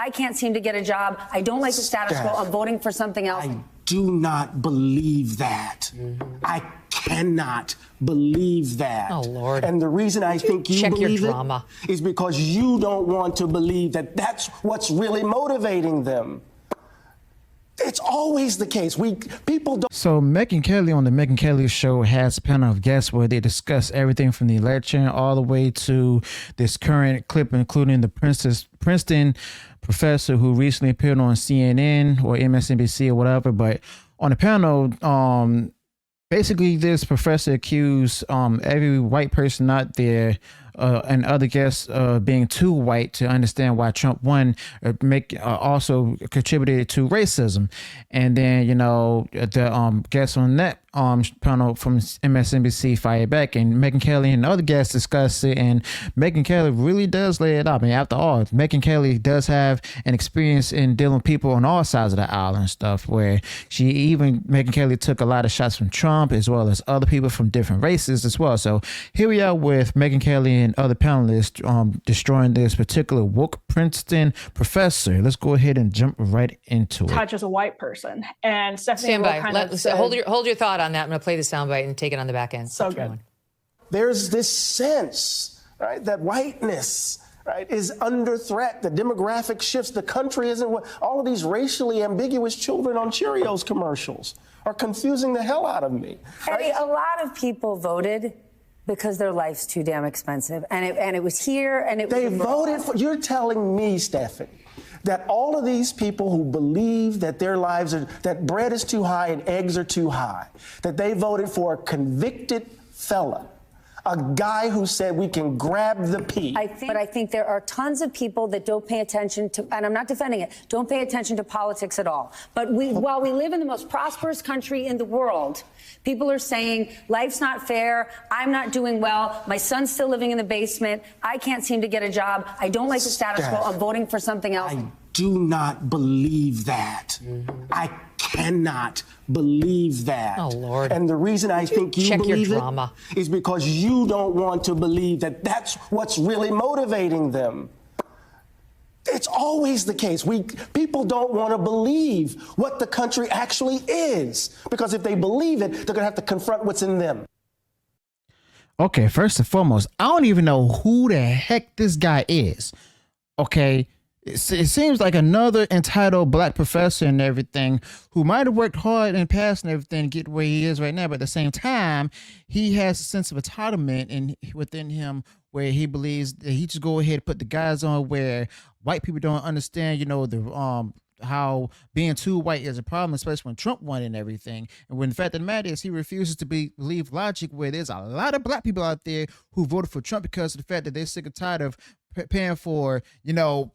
I can't seem to get a job. I don't like the status quo. I'm voting for something else. I do not believe that. I cannot believe that. Oh, Lord. And the reason I think you believe your drama. it is because you don't want to believe that that's what's really motivating them. It's always the case. People don't. So Megyn Kelly on the Megyn Kelly show has a panel of guests where they discuss everything from the election all the way to this current clip, including the Princeton professor who recently appeared on CNN or MSNBC or whatever. But on the panel, basically this professor accused every white person out there and other guests being too white to understand why Trump won, also contributed to racism. And then, you know, the guests on that panel from MSNBC fired back, and Megyn Kelly and other guests discussed it, and Megyn Kelly really does lay it out. I mean, after all, Megyn Kelly does have an experience in dealing with people on all sides of the aisle and stuff, where Megyn Kelly took a lot of shots from Trump as well as other people from different races as well. So here we are with Megyn Kelly and other panelists destroying this particular woke Princeton professor. Let's go ahead and jump right into it. Touch as a white person, and Stephanie stand by. said, Hold your thought on that. I'm going to play the soundbite and take it on the back end. So good. There's this sense, right, that whiteness, right, is under threat. The demographic shifts. The country isn't what all of these racially ambiguous children on Cheerios commercials are confusing the hell out of me. Right? Eddie, a lot of people voted because their life's too damn expensive, and it was here, and it they was voted for. You're telling me, Stephanie, that all of these people who believe that their lives are, that bread is too high and eggs are too high, that they voted for a convicted felon, a guy who said we can grab the pea. But I think there are tons of people that don't pay attention to, and I'm not defending it, don't pay attention to politics at all. But while we live in the most prosperous country in the world, people are saying life's not fair, I'm not doing well, my son's still living in the basement, I can't seem to get a job, I don't like the status quo, I'm voting for something else. I do not believe that. I cannot believe that. Oh, Lord. And the reason I think you believe your drama. it is because you don't want to believe that that's what's really motivating them. It's always the case. People don't want to believe what the country actually is, because if they believe it, they're going to have to confront what's in them. Okay, first and foremost, I don't even know who the heck this guy is. Okay, it seems like another entitled black professor and everything who might have worked hard in the past and everything to get where he is right now, but at the same time, he has a sense of entitlement within him where he believes that he just go ahead and put the guys on where white people don't understand, you know, the how being too white is a problem, especially when Trump won and everything. And when the fact of the matter is he refuses to believe logic, where there's a lot of black people out there who voted for Trump because of the fact that they're sick and tired of paying for, you know,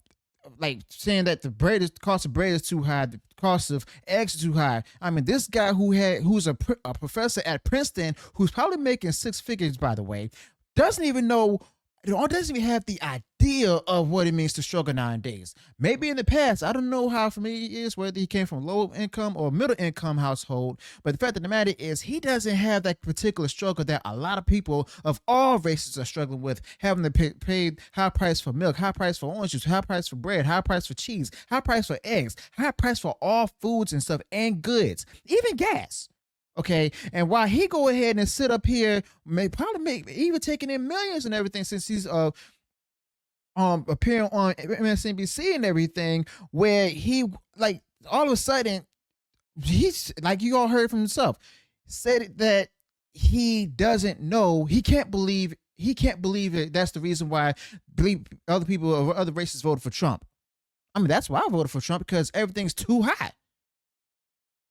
like saying that the cost of bread is too high, the cost of eggs is too high. I mean, this guy who's a professor at Princeton, who's probably making six figures, by the way, doesn't even have the idea of what it means to struggle nowadays. Maybe in the past, I don't know how familiar he is, whether he came from low income or middle income household, but the fact of the matter is he doesn't have that particular struggle that a lot of people of all races are struggling with, having to pay high price for milk, high price for orange juice, high price for bread, high price for cheese, high price for eggs, high price for all foods and stuff and goods, even gas. Okay, and while he go ahead and sit up here, even taking in millions and everything, since he's appearing on MSNBC and everything, where he like all of a sudden he's like, you all heard from himself, said that he doesn't know, he can't believe it. That's the reason why other people of other races voted for Trump. I mean, that's why I voted for Trump, because everything's too high.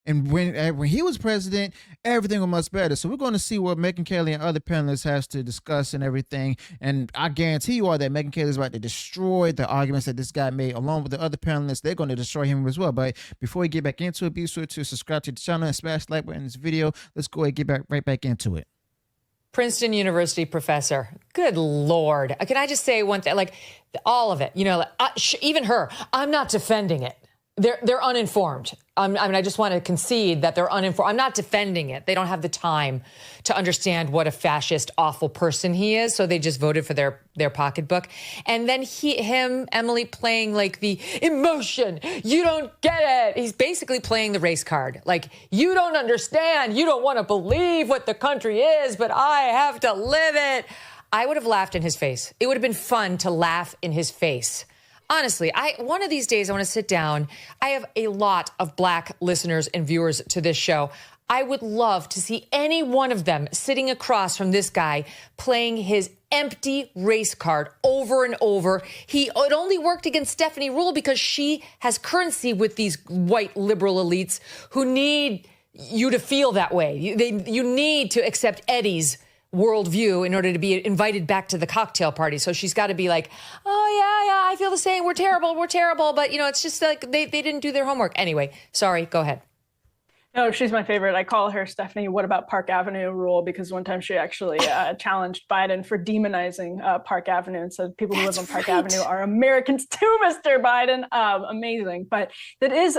And when he was president, everything was much better. So we're going to see what Megyn Kelly and other panelists has to discuss and everything. And I guarantee you all that Megyn Kelly is about to destroy the arguments that this guy made, along with the other panelists. They're going to destroy him as well. But before we get back into it, be sure to subscribe to the channel and smash the like button in this video. Let's go ahead and get right back into it. Princeton University professor. Good Lord. Can I just say one thing? Like, all of it, you know, even her, I'm not defending it. they're uninformed. I mean, I just want to concede that they're uninformed. I'm not defending it. They don't have the time to understand what a fascist, awful person he is. So they just voted for their pocketbook. And then Emily playing like the emotion. You don't get it. He's basically playing the race card. Like, you don't understand. You don't want to believe what the country is, but I have to live it. I would have laughed in his face. It would have been fun to laugh in his face. Honestly, one of these days I want to sit down. I have a lot of Black listeners and viewers to this show. I would love to see any one of them sitting across from this guy playing his empty race card over and over. It only worked against Stephanie Ruhle because she has currency with these white liberal elites who need you to feel that way. You need to accept Eddie's worldview in order to be invited back to the cocktail party. So she's got to be like, oh, yeah, I feel the same. We're terrible. But, it's just like they didn't do their homework. Anyway, sorry, go ahead. No, she's my favorite. I call her Stephanie, what about Park Avenue Rule? Because one time she actually challenged Biden for demonizing Park Avenue and said people who live on Park Avenue are Americans too, Mr. Biden. Amazing. But that is,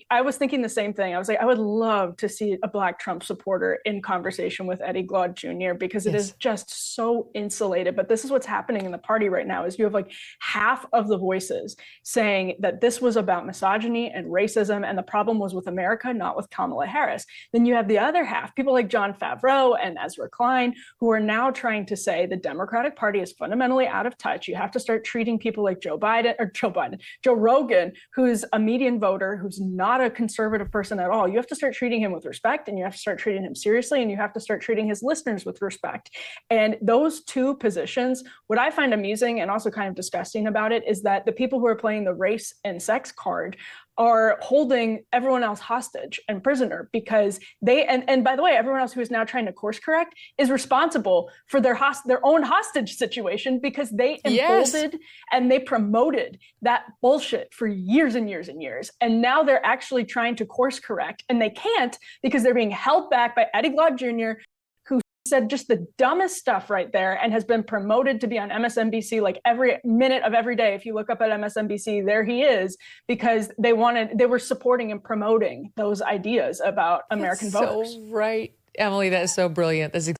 I was thinking the same thing. I was like, I would love to see a Black Trump supporter in conversation with Eddie Glaude Jr. because it is just so insulated. But this is what's happening in the party right now is you have like half of the voices saying that this was about misogyny and racism and the problem was with America, not with Kamala Harris. Then you have the other half, people like Jon Favreau and Ezra Klein, who are now trying to say the Democratic Party is fundamentally out of touch. You have to start treating people like Joe Rogan, who's a median voter, who's not a conservative person at all. You have to start treating him with respect and you have to start treating him seriously and you have to start treating his listeners with respect. And those two positions, what I find amusing and also kind of disgusting about it is that the people who are playing the race and sex card are holding everyone else hostage and prisoner because they, and by the way, everyone else who is now trying to course correct is responsible for their own hostage situation because they emboldened and they promoted that bullshit for years and years and years. And now they're actually trying to course correct and they can't because they're being held back by Eddie Glaude Jr., said just the dumbest stuff right there and has been promoted to be on MSNBC like every minute of every day. If you look up at MSNBC, there he is because they were supporting and promoting those ideas about American voters. So right, Emily, that is so brilliant. And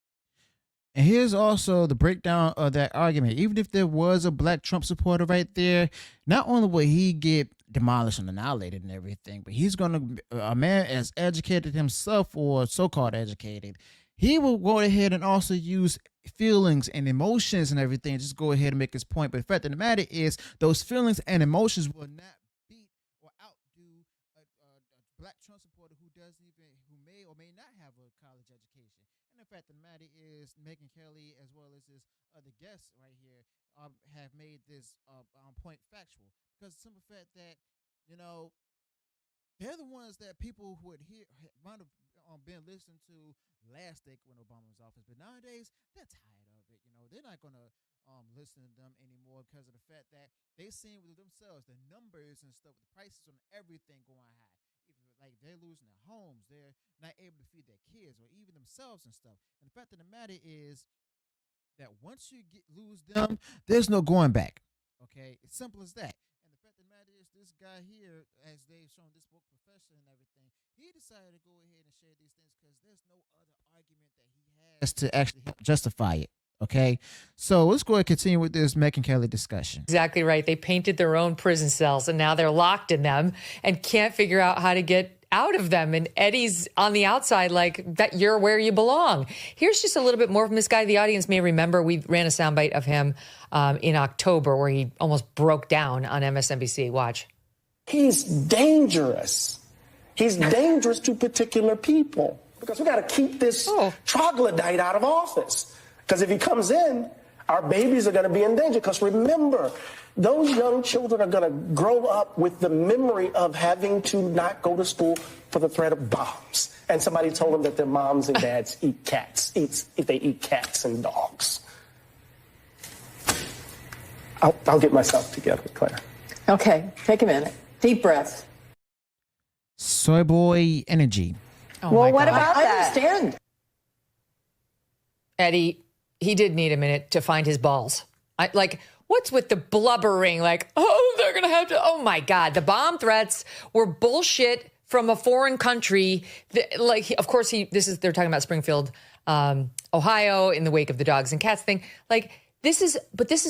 here's also the breakdown of that argument. Even if there was a Black Trump supporter right there, not only will he get demolished and annihilated and everything, but he's going to, a man as educated himself or so-called educated, he will go ahead and also use feelings and emotions and everything. Just go ahead and make his point. But the fact of the matter is, those feelings and emotions will not beat or outdo a Black Trump supporter who may or may not have a college education. And the fact of the matter is, Megyn Kelly, as well as his other guests right here, have made this point factual. Because the simple fact that, they're the ones that people who might have been listening to last day when Obama was in office, but nowadays they're tired of it. They're not going to listen to them anymore because of the fact that they seen with themselves the numbers and stuff, the prices on everything going high. Like they're losing their homes, they're not able to feed their kids or even themselves and stuff. And the fact of the matter is that once you lose them, there's no going back. Okay, it's simple as that. And the fact of the matter is, this guy here, as they've shown this book, Professor and everything, he decided to go ahead and share these things because there's no other argument that he has to actually justify it. Okay, so let's go ahead and continue with this Megyn Kelly discussion. Exactly right. They painted their own prison cells and now they're locked in them and can't figure out how to get out of them. And Eddie's on the outside like, that you're where you belong. Here's just a little bit more from this guy. The audience may remember we ran a soundbite of him in October where he almost broke down on MSNBC. Watch. He's dangerous. He's dangerous to particular people because we got to keep this troglodyte out of office. Because if he comes in, our babies are going to be in danger. Because remember, those young children are going to grow up with the memory of having to not go to school for the threat of bombs. And somebody told them that their moms and dads eat cats, they eat cats and dogs. I'll get myself together, Claire. Okay, take a minute. Deep breath. Soy boy energy. Oh well, what about that? I understand. Eddie, he did need a minute to find his balls. What's with the blubbering? Like, oh, they're going to have to. Oh, my God. The bomb threats were bullshit from a foreign country. Like, of course, they're talking about Springfield, Ohio, in the wake of the dogs and cats thing. Like, this is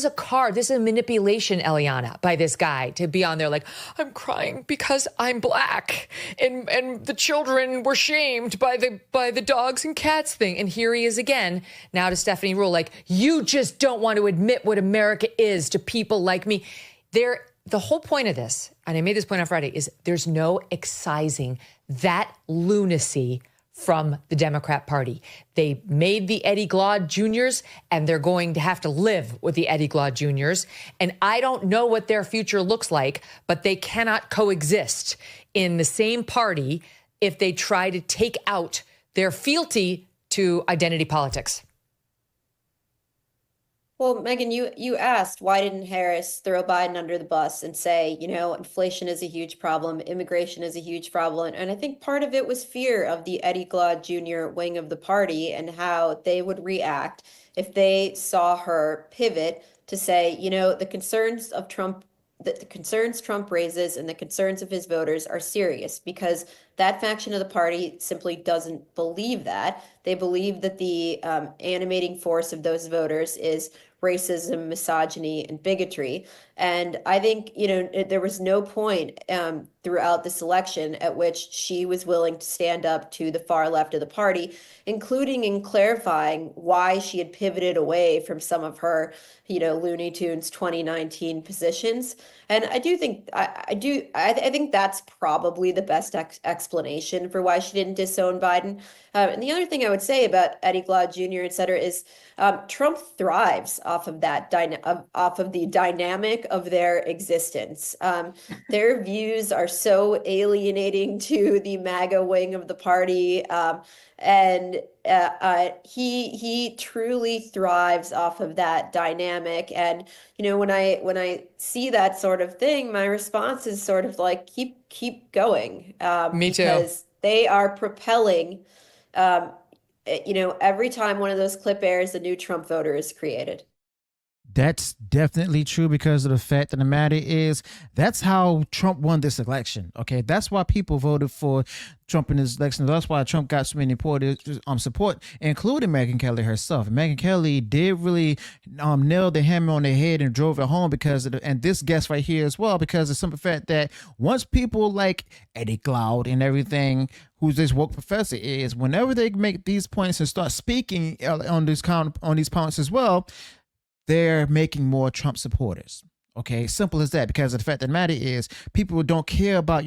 a manipulation, Eliana, by this guy to be on there like, I'm crying because I'm black and the children were shamed by the dogs and cats thing. And here he is again, now to Stephanie Ruhle, like, you just don't want to admit what America is to people like me. The whole point of this, and I made this point on Friday, is there's no excising that lunacy from the Democrat Party. They made the Eddie Glaude Juniors, and they're going to have to live with the Eddie Glaude Juniors. And I don't know what their future looks like, but they cannot coexist in the same party if they try to take out their fealty to identity politics. Well, Megyn, you asked why didn't Harris throw Biden under the bus and say, inflation is a huge problem, immigration is a huge problem. And I think part of it was fear of the Eddie Glaude Jr. wing of the party and how they would react if they saw her pivot to say, the concerns of Trump, the concerns Trump raises and the concerns of his voters are serious, because that faction of the party simply doesn't believe that. They believe that the animating force of those voters is racism, misogyny, and bigotry. And I think, there was no point throughout this election at which she was willing to stand up to the far left of the party, including in clarifying why she had pivoted away from some of her, Looney Tunes 2019 positions. And I do think, I think that's probably the best explanation for why she didn't disown Biden. And the other thing I would say about Eddie Glaude Jr., et cetera, is Trump thrives off of that off of the dynamic of their existence. Their views are so alienating to the MAGA wing of the party, and he truly thrives off of that dynamic. And when I see that sort of thing, my response is sort of like keep going. Me too. Because they are propelling. Every time one of those clip airs, a new Trump voter is created. That's definitely true, because of the fact of the matter is that's how Trump won this election. Okay, that's why people voted for Trump in this election. That's why Trump got so many support, including Megyn Kelly herself. Megyn Kelly did really nail the hammer on the head and drove it home because of and this guest right here as well, because of the simple fact that once people like Eddie Glaude and everything, who's this woke professor is, whenever they make these points and start speaking on these points as well, they're making more Trump supporters. Okay, simple as that, because of the fact that the matter is people don't care about,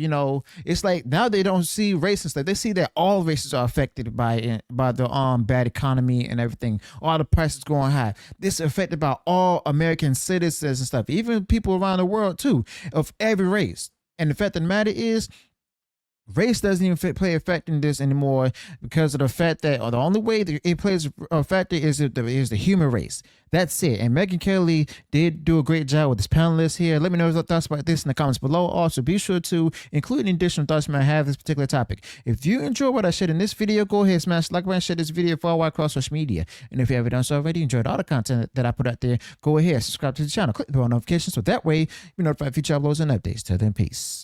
it's like now they don't see race and stuff. They see that all races are affected by the bad economy and everything. All the prices going high. This is affected by all American citizens and stuff, even people around the world too, of every race. And the fact that the matter is, race doesn't even play a factor in this anymore, because of the fact that the only way that it plays a factor is the human race. That's it. And Megyn Kelly did do a great job with this panelist here. Let me know your thoughts about this in the comments below. Also, be sure to include any additional thoughts you might have this particular topic. If you enjoy what I shared in this video, go ahead, smash the like button, share this video far wide across social media. And if you haven't done so already, enjoyed all the content that I put out there, go ahead, subscribe to the channel, click the bell notifications, so that way you're notified of future uploads and updates. Till then, peace.